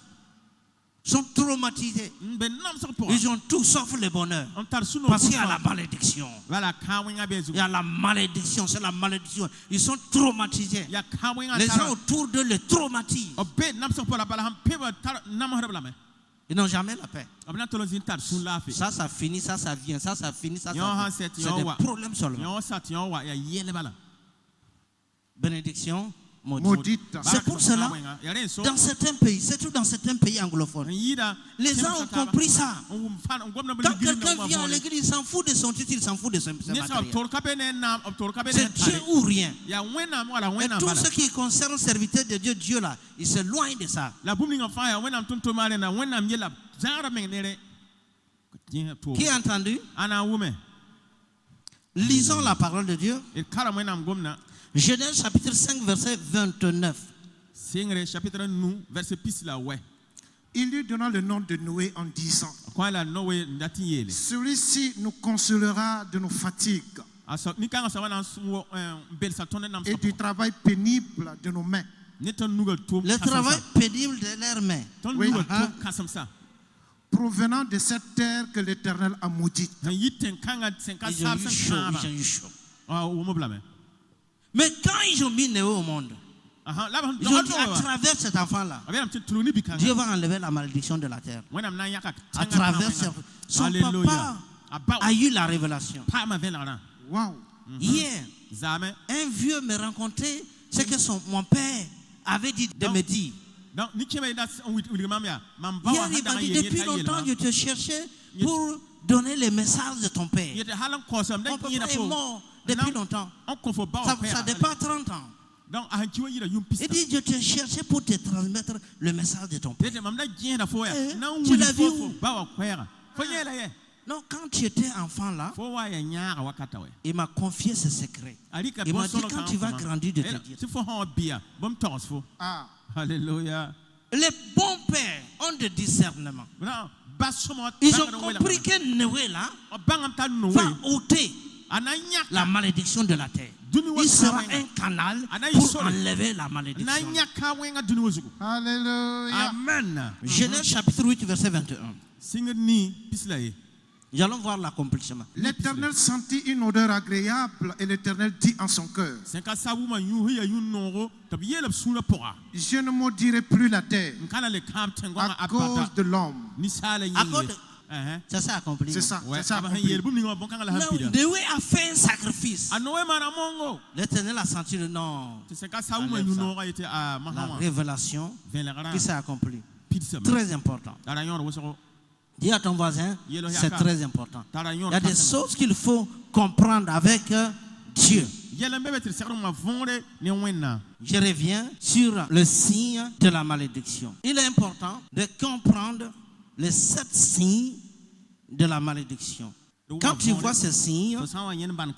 sont traumatisés. Ils ont tout sauf le bonheur. Parce qu'il y a la malédiction. Il y a la malédiction. C'est la malédiction. Ils sont traumatisés. Les gens autour d'eux les traumatisent. Ils n'ont jamais la paix. Ça finit, ça vient, ça finit, ça vient. C'est des problèmes seulement. Bénédiction maudite. C'est pour cela, dans certains pays, surtout dans certains pays anglophones, les gens ont compris ça. Quand quelqu'un vient à l'église, il s'en fout de son titre, il s'en fout de son matériel. C'est Dieu ou rien. Et tout ce qui concerne le serviteur de Dieu, Dieu là, il s'éloigne de ça. Qui a entendu? Lisons la parole de Dieu. Genèse chapitre 5, verset 29. Il lui donna le nom de Noé en disant, celui-ci nous consolera de nos fatigues et du travail pénible de nos mains. Le travail pénible de leurs mains. Oui. Provenant de cette terre que l'Éternel a maudite. Ils ont eu chaud. Mais quand ils ont mis Noé au monde, ils ont dit à travers cet enfant-là, Dieu va enlever la malédiction de la terre. À travers son papa a eu la révélation. Wow. Hier, un vieux me rencontrait ce que mon père avait dit de me dire. Hier, il m'a dit, depuis longtemps, je te cherchais pour donner le message de ton père. Mon papa est mort depuis longtemps. Ça dépasse 30 ans. Il dit, je te cherchais pour te transmettre le message de ton père. Tu l'as vu où? Non, quand tu étais enfant là, il m'a confié ce secret. Il m'a dit, quand tu vas grandir, de te dire. Alléluia. Les bons pères ont de discernement. Ils ont compris que Noé là va ôter la malédiction de la terre. Il sera un canal pour enlever la malédiction. Alléluia. Amen. Genèse chapitre 8, verset 21. Nous allons voir l'accomplissement. L'Éternel sentit une odeur agréable et l'Éternel dit en son cœur, je ne maudirai plus la terre à cause de l'homme. Ça s'est accompli. C'est ça. Accompli. Noé a fait un sacrifice. L'Éternel a senti le nom. La révélation qui s'est accomplie. Très important. Dis à ton voisin, c'est très important. Il y a des choses qu'il faut comprendre avec Dieu. Je reviens sur le signe de la malédiction. Il est important de comprendre les 7 signes de la malédiction. Quand tu vois ces signes,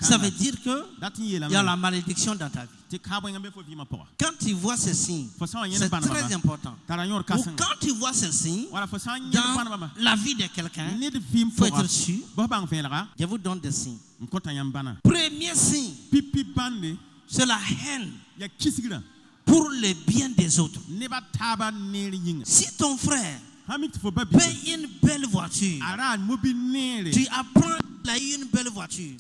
ça veut dire qu'il y a la malédiction dans ta vie. Quand tu vois ces signes, c'est très important. Ou quand tu vois ces signes dans la vie de quelqu'un, il faut être sûr. Je vous donne des signes. Premier signe, c'est la haine pour le bien des autres. Si ton frère paye une belle voiture, tu apprends qu'il a eu une belle voiture,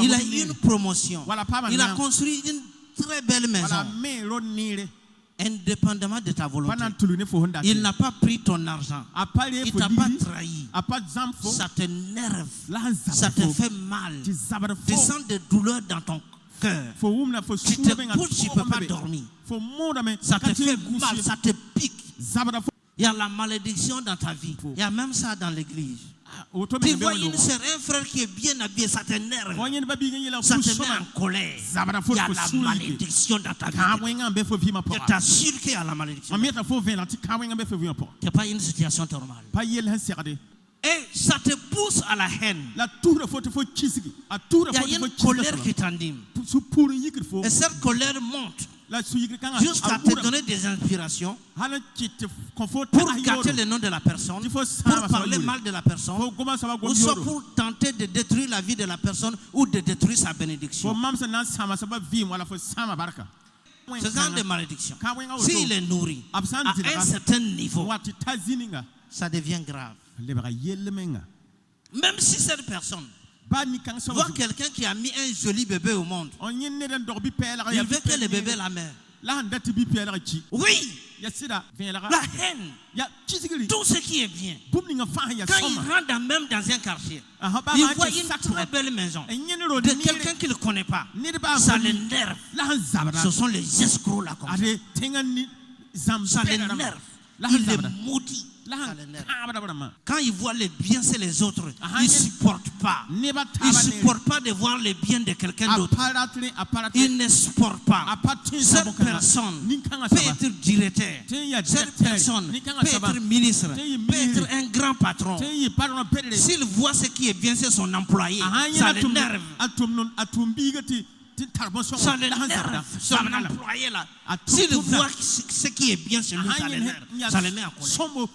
il a eu une promotion, il a construit une très belle maison, indépendamment de ta volonté. Il n'a pas pris ton argent, il ne t'a pas trahi, ça t'énerve, ça te fait mal, tu sens des douleurs dans ton cœur. Tu te couches, tu ne peux pas dormir. Ça te fait mal, ça te pique. Il y a la malédiction dans ta vie. Il y a même ça dans l'église. Tu vois une sœur, un frère qui est bien habillé, ça t'énerve. Ça te met en colère. Il y a la malédiction dans ta vie. Je t'assure qu'il y a la malédiction. Ce n'est pas une situation normale. Et ça te pousse à la haine. Il y a une colère qui t'anime. Et cette colère monte jusqu'à te donner des inspirations pour gâter le nom de la personne, pour parler mal de la personne, ou soit pour tenter de détruire la vie de la personne ou de détruire sa bénédiction. Ce genre de malédiction, s'il est nourri à un certain niveau, ça devient grave. Même si cette personne voit quelqu'un qui a mis un joli bébé au monde, il veut que le bébé la mère. Oui, la haine, tout ce qui est bien. Quand il rentre même dans un quartier, il voit une très belle maison de quelqu'un qu'il ne connaît pas, ça l'énerve. Ce sont les escrocs là comme ça. Ça l'énerve. Il est maudit. Quand il voit les biens c'est les autres, il ne supporte pas. Il ne supporte pas de voir les biens de quelqu'un d'autre. Il ne supporte pas. Cette personne peut être directeur. Cette personne peut être ministre. Peut être un grand patron. S'il voit ce qui est bien, c'est son employé. Ça l'énerve. Ça l'énerve, son employé là. S'il voit ce qui est bien chez lui, ça l'énerve. Ça le met en colère.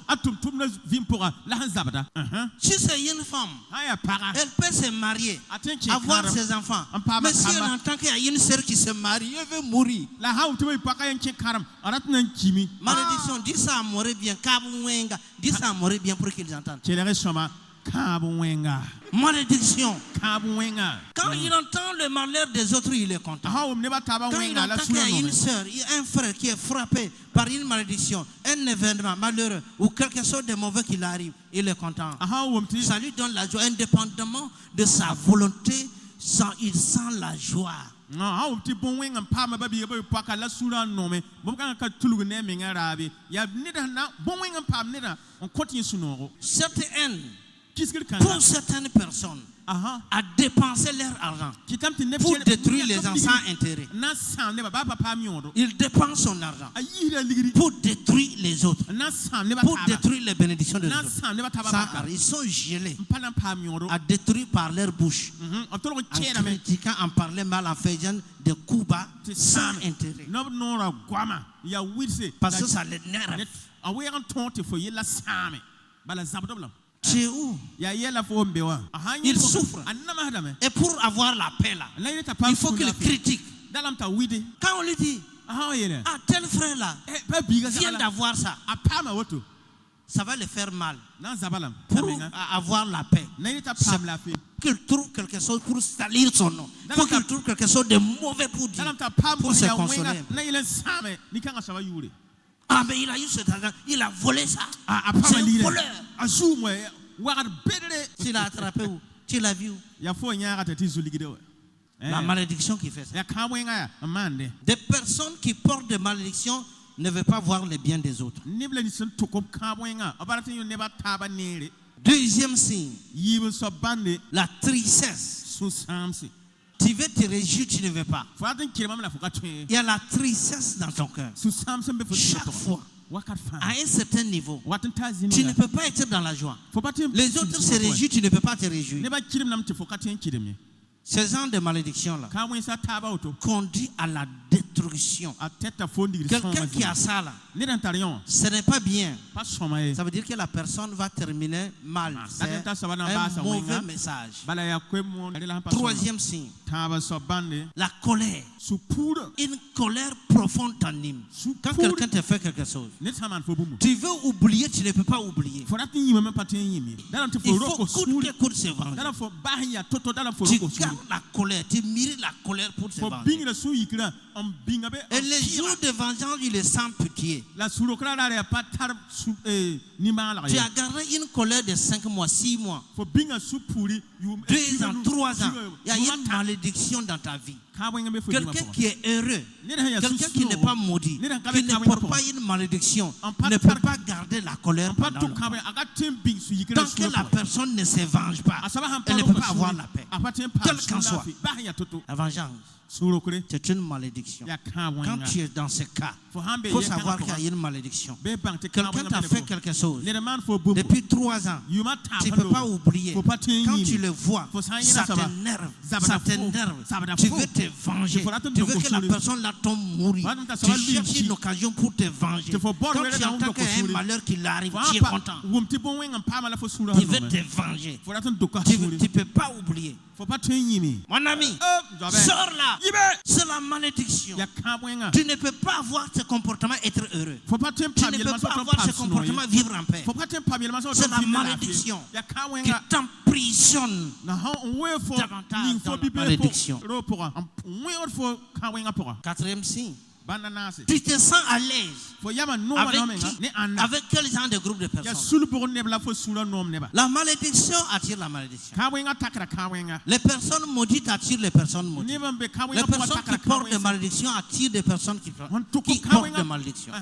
Si c'est une femme, elle peut se marier, avoir ses enfants. Mais si elle entend qu'il y a une sœur qui se marie, elle veut mourir. Malédiction, dis ça à mourir bien. Dis ça à mourir bien pour qu'ils entendent. Malédiction. Quand il entend le malheur des autres, il est content. Quand il entend qu'il y a une sœur, un frère qui est frappé par une malédiction, un événement malheureux ou quelque chose de mauvais qui arrive, il est content. Ça lui donne la joie, indépendamment de sa volonté, il sent la joie. Cette haine pour certaines personnes à dépenser leur argent pour détruire les enfants intérêts. Ils dépensent son argent pour détruire les autres, pour détruire les bénédictions des autres. Ils sont gelés à détruire par leur bouche, en critiquant, en parlant mal, en faisant des coups bas sans intérêt. Parce que ça l'énerve. Tu es où? Il souffre. Et pour avoir la paix là, il faut qu'il critique. Quand on lui dit, tel frère là vient d'avoir ça, ça va le faire mal. Pour avoir la paix, qu'il trouve quelque chose pour salir son nom. Il faut qu'il trouve quelque chose de mauvais pour dire, pour se consoler. Ah mais il a eu cet argent, il a volé ça. C'est un voleur. Tu l'as attrapé où? Tu l'as vu où? La malédiction qui fait ça. Des personnes qui portent des malédictions ne veulent pas voir les biens des autres. Deuxième signe, la tristesse. Tu veux te réjouir, tu ne veux pas. Il y a la tristesse dans ton cœur. Chaque fois, à un certain niveau, tu ne peux pas être dans la joie. Les autres se réjouissent, tu ne peux pas te réjouir. Ce genre de malédiction-là conduit à la destruction. Quelqu'un qui a ça là, ce n'est pas bien. Ça veut dire que la personne va terminer mal. C'est un mauvais message. Troisième signe, la colère. Une colère profonde t'anime. Quand quelqu'un te fait quelque chose, tu veux oublier, tu ne peux pas oublier. Il faut coûte que coûte se venger. Tu gardes la colère, tu mires la colère pour te venger. Et les jours de vengeance, il est sans pitié. Tu as gardé une colère de 5 mois, 6 mois, 2 ans, 3 ans. Il y a une malédiction dans ta vie. Quelqu'un qui est heureux, quelqu'un qui n'est pas maudit, qui ne porte pas une malédiction, ne peut pas garder la colère pendant longtemps. Tant que la personne ne se venge pas, elle ne peut pas avoir la paix. Quel qu'en soit. La vengeance, c'est une malédiction. Quand tu es dans ce cas, il faut savoir qu'il y a une malédiction. Quelqu'un t'a fait quelque chose depuis 3 ans. Tu ne peux pas oublier. Quand tu le vois, ça t'énerve. Tu veux te venger. Tu veux que la personne là tombe mourir. Tu cherches une occasion pour te venger. Quand tu entends qu'il y a un malheur qui l'arrive, tu es content. Tu veux te venger. Tu ne peux pas oublier. Mon ami, sors là. C'est la malédiction. Tu ne peux pas avoir ce comportement être heureux. Tu ne peux pas avoir ce comportement vivre en paix. C'est la malédiction qui t'emprisonne davantage dans la malédiction. 4e signe. Tu te sens à l'aise avec quel genre de groupe de personnes? La malédiction attire la malédiction. Les personnes maudites attirent les personnes maudites. Les personnes qui portent des malédictions attirent des personnes qui portent des malédictions.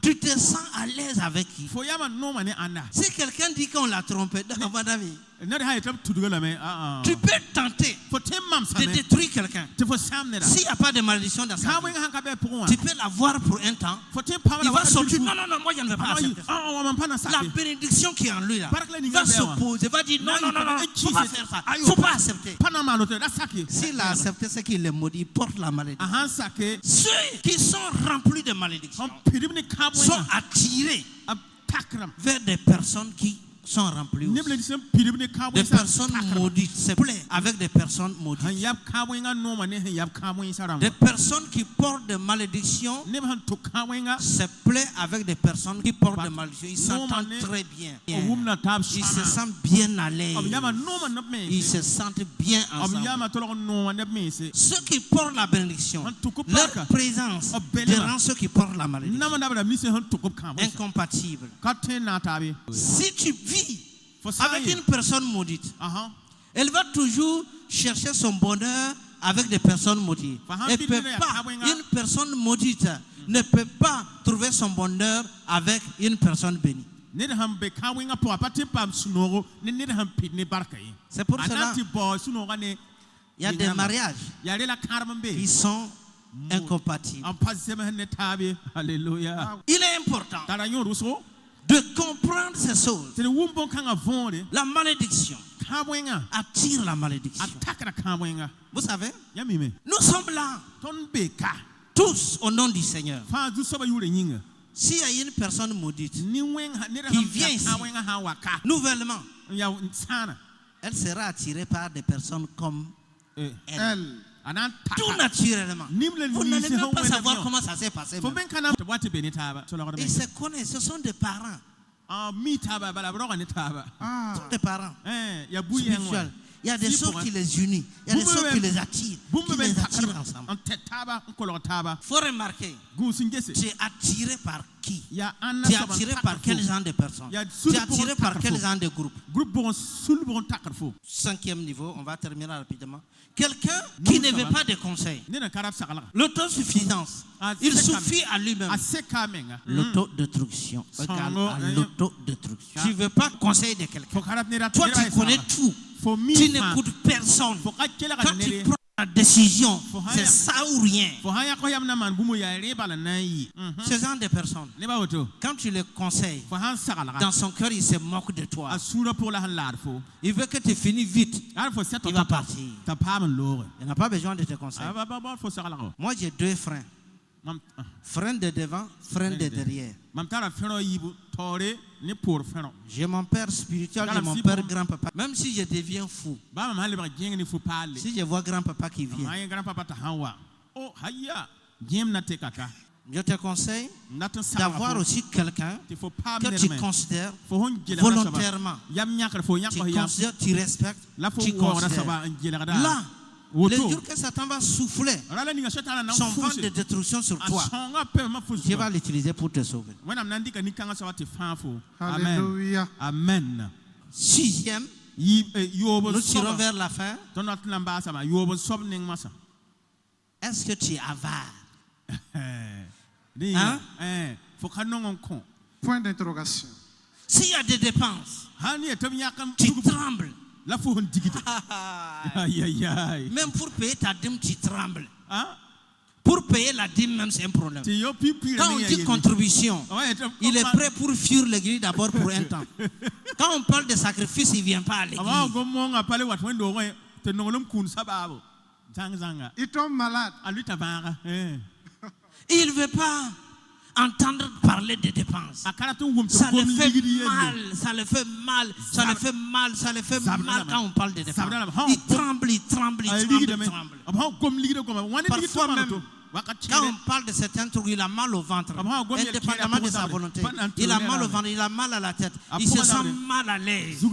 Tu te sens à l'aise avec qui? Si quelqu'un dit qu'on l'a trompé, tu peux tenter de détruire quelqu'un. S'il n'y a pas de malédiction dans sa vie, tu peux l'avoir pour un temps. Il va sortir. Non, moi je ne vais pas accepter ça. La bénédiction qui est en lui là, va s'opposer, va dire non, il ne faut pas faire ça. Il ne faut pas accepter. S'il a accepté ce qu'il est maudit, il porte la malédiction. Ceux qui sont remplis de malédiction sont attirés vers des personnes qui sont remplis aussi. Des personnes maudites se plaît avec des personnes maudites. Des personnes qui portent des malédictions se plaît avec des personnes qui portent des malédictions. Ils s'entendent très bien. Ils se sentent bien à l'aise. Ils se sentent bien ensemble. Ceux qui portent la bénédiction, leur présence rend ceux qui portent la malédiction incompatibles. Si tu vis avec une personne maudite, elle va toujours chercher son bonheur avec des personnes maudites. Une personne maudite ne peut pas trouver son bonheur avec une personne bénie. C'est pour cela il y a des mariages qui sont incompatibles. Il est important de comprendre ces choses. La malédiction attire la malédiction. Vous savez, nous sommes là tous au nom du Seigneur. S'il y a une personne maudite qui vient ici nouvellement, elle sera attirée par des personnes comme elle. Tout naturellement. Vous n'allez même pas savoir comment ça s'est passé. Ils se connaissent, ce sont des parents. Ce sont des parents spirituels. Il y a des choses qui les unissent. Il y a des choses qui les attirent. Qui les attirent ensemble. Il faut remarquer, tu es attiré par qui? Tu es attiré par quel genre de personnes? Tu es attiré par quel genre de groupe? 5e niveau, on va terminer rapidement. Quelqu'un qui ne veut pas de conseils. L'autosuffisance. Il suffit à lui-même. L'autodestruction égale à l'autodestruction. Tu ne veux pas conseil de quelqu'un. Toi, tu connais tout. Tu n'écoutes personne. Quand tu prends la décision, c'est ça ou rien. Ce genre de personnes, quand tu le conseilles, dans son cœur, il se moque de toi. Il veut que tu finisses vite. Il va partir. Il n'a pas besoin de te conseiller. Moi, j'ai 2 freins. Frein de devant, frein de derrière. J'ai mon père spirituel et mon père grand-papa. Même si je deviens fou, si je vois grand-papa qui vient, Je te conseille d'avoir aussi quelqu'un que tu considères volontairement. Tu considères, tu respectes, tu considères. Là, le jour que Satan va souffler son vent de destruction sur toi, Dieu va l'utiliser pour te sauver. Alléluia. Amen. Sixième, nous tirons vers la fin. Est-ce que tu es avare? Hein? Point d'interrogation. S'il y a des dépenses, tu trembles. Même pour payer ta dîme, tu trembles. Pour payer la dîme, même c'est un problème. Quand on dit contribution, il est prêt pour fuir l'église d'abord pour un temps. Quand on parle de sacrifice, il ne vient pas à l'église. Il tombe malade. Il ne veut pas entendre parler de dépenses. Ça le fait mal, ça le fait mal, ça le fait mal, ça le fait mal quand on parle de dépenses. Il tremble, il tremble, il tremble, il tremble. Parfois même, quand on parle de certains trucs, il a mal au ventre, indépendamment de sa volonté. Il a mal au ventre, il a mal à la tête, il se sent mal à l'aise.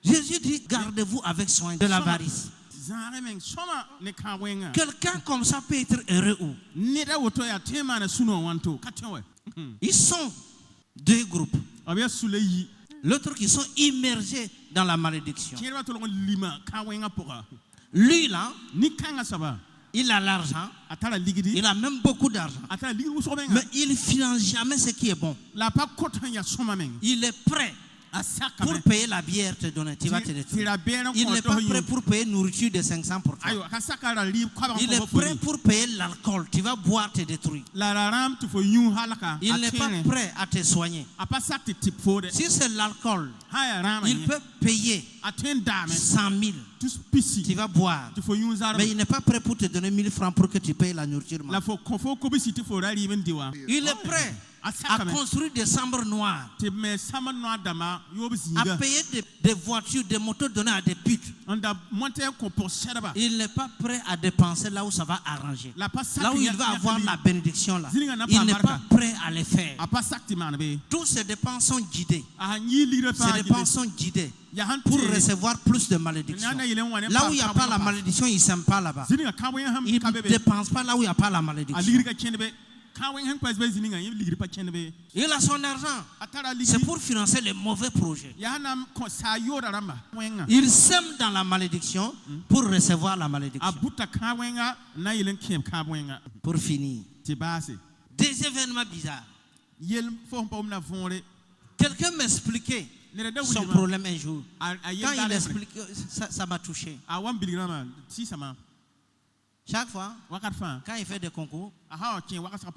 Jésus dit, gardez-vous avec soin de l'avarice. Quelqu'un comme ça peut être heureux où? Ils sont deux groupes. L'autre qui sont immergés dans la malédiction. Lui là, il a l'argent, il a même beaucoup d'argent, mais il ne finance jamais ce qui est bon. Il est prêt pour payer la bière te donner, tu vas te détruire. Il n'est pas prêt pour payer nourriture de 500 pour toi. Il est prêt pour payer l'alcool, tu vas boire te détruire. Il n'est pas prêt à te soigner. Si c'est l'alcool, il peut payer 100 000. Tu vas boire. Mais il n'est pas prêt pour te donner 1000 francs pour que tu payes la nourriture. Il est prêt à construire des chambres noires, à payer des voitures, des motos données à des putes. Il n'est pas prêt à dépenser là où ça va arranger, là où il va avoir la bénédiction là. Il n'est pas prêt à les faire. Tous ces dépenses sont guidées. Ces dépenses sont guidées pour recevoir plus de malédiction. Là où il n'y a pas la malédiction, il ne s'aime pas là-bas. Il ne dépense pas là où il n'y a pas la malédiction. Il a son argent. C'est pour financer les mauvais projets. Il sème dans la malédiction pour recevoir la malédiction. Pour finir, des événements bizarres. Quelqu'un m'expliquait son problème un jour. Quand il explique, ça m'a touché. Chaque fois, quand il fait des concours,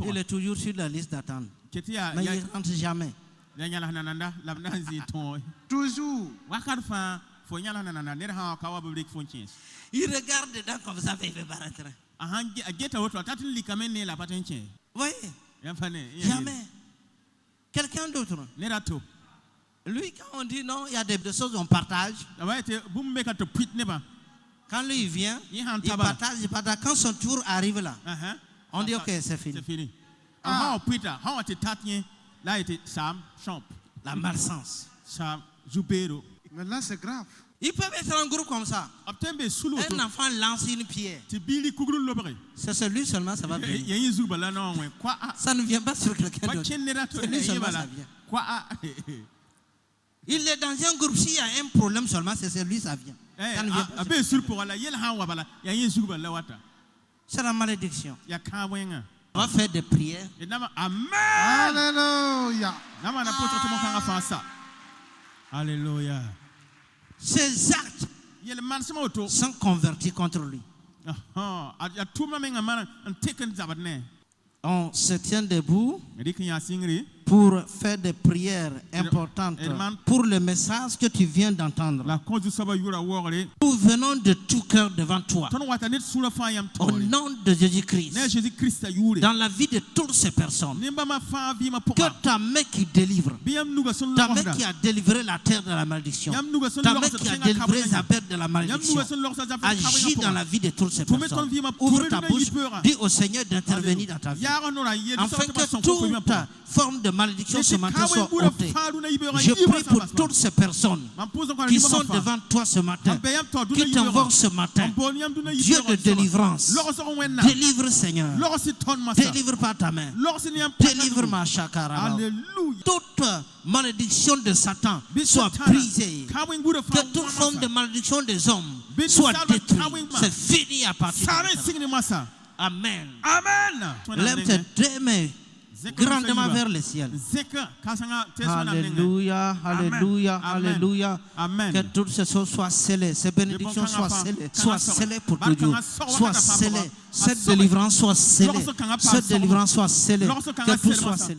il est toujours sur la liste d'attente. Mais il ne rentre jamais. Toujours. Il regarde dedans comme ça, il veut pas rentrer. Oui, jamais. Quelqu'un d'autre. Lui, quand on dit non, il y a des choses qu'on partage. Quand lui il vient, il partage. Quand son tour arrive là, on dit ok, c'est fini. La malchance. Mais là, c'est grave. Ils peuvent être en groupe comme ça. Un enfant lance une pierre. C'est celui seulement, ça va venir. Ça ne vient pas sur quelqu'un d'autre. Celui seulement, ça vient. Il est dans un groupe, s'il y a un problème seulement, c'est celui, ça vient. C'est la malédiction. On va faire des prières. Alléluia. Alléluia. Ces actes sont convertis contre lui. On se tient debout. pour faire des prières importantes pour le message que tu viens d'entendre. Nous venons de tout cœur devant toi. Au nom de Jésus-Christ, dans la vie de toutes ces personnes, que ta main qui délivre, ta main qui a délivré la terre de la malédiction, ta main qui a délivré Isabelle de la malédiction, agis dans la vie de toutes ces personnes. Ouvre ta bouche, dis au Seigneur d'intervenir dans ta vie, afin que toute forme de malédiction ce matin soit ôtée. Je prie pour toutes ces personnes qui sont devant toi ce matin, qui t'invoquent ce matin. Dieu de délivrance, délivre Seigneur, délivre par ta main, délivre ma chakara. Toute malédiction de Satan soit brisée, que toute forme de malédiction des hommes soit détruite. C'est fini à partir de maintenant. Amen. Lève tes deux mains grandement vers le ciel. Alléluia, alléluia, alléluia. Que toutes ces choses soient scellées, ces bénédictions soient scellées pour tout Dieu. Soient scellées. Cette délivrance soit scellée. Cette délivrance soit scellée. Que tout soit scellé.